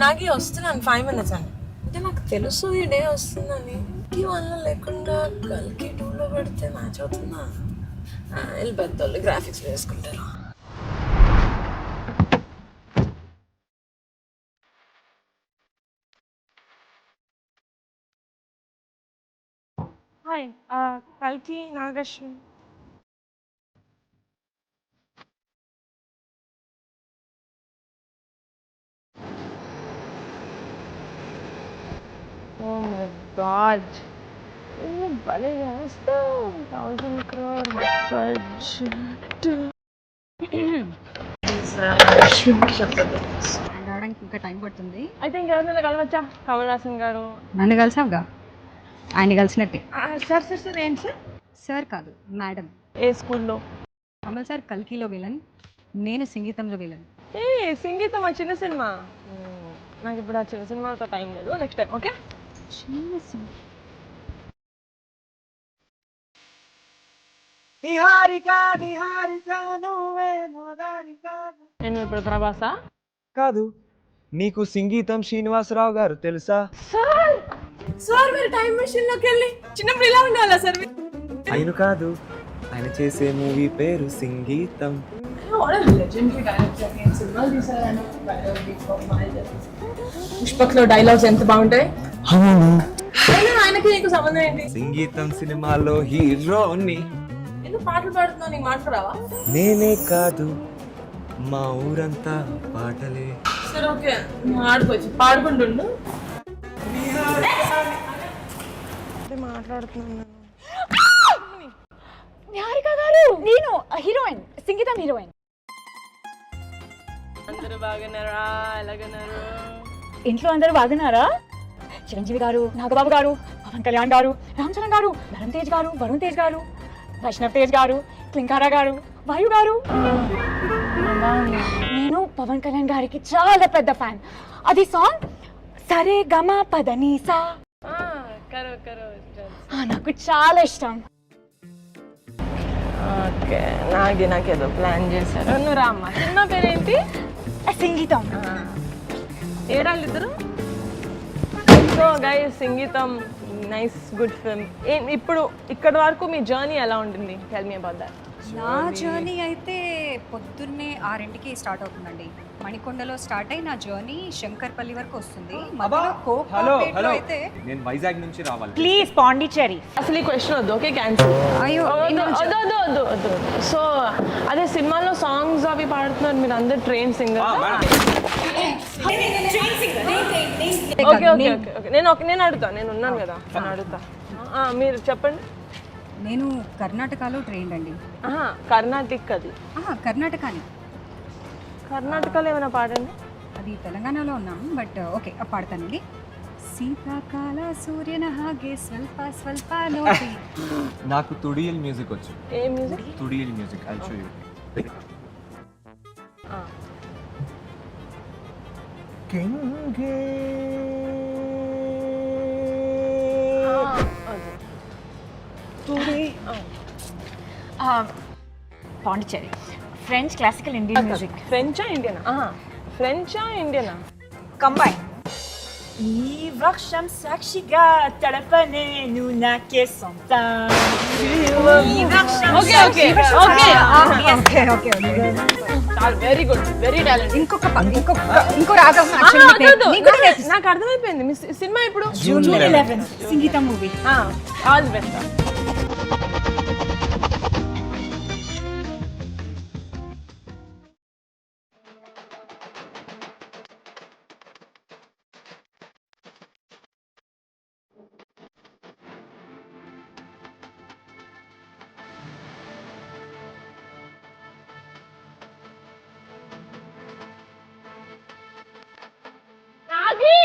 నాకు వస్తున్నాను 5 minutes అని అంటే నాకు తెలుసు ఈ డే వస్తుందని వల్ల లేకుండా కల్కి 2లో పెడితే మ్యాచ్ అవుతుందా వీళ్ళు పెద్దోళ్ళు గ్రాఫిక్స్ వేసుకుంటారు. హాయ్ కల్కి నాగశ్వన్. Oh my god. భలే చేస్తావు 1000 crore బడ్జెట్. రావడానికి ఇంకా టైం పడుతుంది. అయితే ఇంకెవరైనా కలవచ్చా? కమల్ హాసన్ గారు. నన్ను కలిసావుగా, ఆయన కలిసినట్టే. సార్ సార్ సార్ ఏంటి సార్? సార్ కాదు మేడం. ఏ స్కూల్లో? కమల్ సార్ కల్కిలో విలన్, నేను సంగీతంలో విలన్. ఏ సంగీతం ఆ చిన్న సినిమా. నాకు ఇప్పుడు ఆ చిన్న సినిమాతో టైం లేదు. Next time okay. చిన్న సినిమా. నేను ఇప్పుడు ప్రభాసా కాదు, నీకు సంగీతం శ్రీనివాసరావు గారు తెలుసా? సార్ సార్ మీరు టైం మెషిన్ లోకి వెళ్ళి చిన్నప్పుడు ఇలా ఉండాలా సార్? ఆయన కాదు, ఆయన చేసే మూవీ పేరు సంగీతం. పుష్పక్లో డైలాగ్స్ ఎంత బాగుంటాయి. అవును, ఆయనకి నీకు సంబంధం ఏంటి? సంగీతం సినిమాలో హీరోని. ఎందుకు పాటలు పాడుతున్నావు? నీకు మాట్లాడవా? నేనే కాదు, మా ఊరంతా పాటలే. సరే ఓకే, నువ్వు ఆడుకోవచ్చు, పాడుకుంటుండు. మాట్లాడుతున్నాను నిహారిక గారు, నేను హీరోయిన్, సంగీతం హీరోయిన్. అందరూ బాగున్నారా? ఎలాగన్నారు? ఇంట్లో అందరూ బాగున్నారా? చిరంజీవి గారు, నాగబాబు గారు, పవన్ కళ్యాణ్ గారు, రామ్ చరణ్ గారు, ధరమ్ తేజ్ గారు, వరుణ్ తేజ్ గారు, వైష్ణవ్ తేజ్ గారు, క్లింకారా గారు, వాయు గారు. నేను పవన్ కళ్యాణ్ గారికి చాలా పెద్ద ఫ్యాన్. అది సాంగ్ సరే గమ పదనీసా, నాకు చాలా ఇష్టం. ఓకే, నాకేదో ప్లాన్ చేశారు. నువ్వు రామ్మా. సినిమా పేరేంటి? సంగీతం. ఏడాళ్ళు ఇద్దరు. సో గైస్, సంగీతం నైస్ గుడ్ ఫిల్మ్. ఇప్పుడు ఇక్కడ వరకు మీ జర్నీ ఎలా ఉంటుంది? Tell me about that. నా జర్నీ అయితే పొద్దున్నే 6కి స్టార్ట్ అవుతుందండి. మణికొండలో స్టార్ట్ అయి నా జర్నీ శంకర్పల్లి వరకు వస్తుంది. హలో, నేను వైజాగ్ నుంచి రావాలి. ప్లీజ్ పాండిచ్చేరి. అసలు ఈ క్వశ్చన్ వద్దు, ఓకే క్యాన్సిల్. అయ్యో వద్దు. సో అదే సినిమాలో సాంగ్స్ అవి పాడుతున్నారు మీరు అందరు train singer. Okay okay okay నేను అడుగుతా, నేను ఉన్నాను కదా, నేను అడుగుతా. మీరు చెప్పండి. నేను కర్ణాటకలో ట్రైన్ అండి. కర్ణాటక. అది కర్ణాటకని. కర్ణాటకలో ఏమైనా పాడండి. అది తెలంగాణలో ఉన్నాము, బట్ ఓకే పాడతానండి. శీతాకాల సూర్యన హాగే స్వల్ప స్వల్ప నోటి. నాకు తుడియల్ మ్యూజిక్ వచ్చు. ఏ మ్యూజిక్? తుడియల్ మ్యూజిక్, ఐ షో యు. కింగే Pondicherry. French classical Indian music. ఫ్రెంచా ఇండియనా? ఫ్రెంచా ఇండియనా? కంబైన్. ఈ వృక్షం సాక్షిగా తడపనేను నాకే సొంతం. Very good, very talent. ఇంకో రాగం నాకు అర్థమైపోయింది. మీ సినిమా ఇప్పుడు జూన్ 11 సంగీతం movie. All the best. Nagi!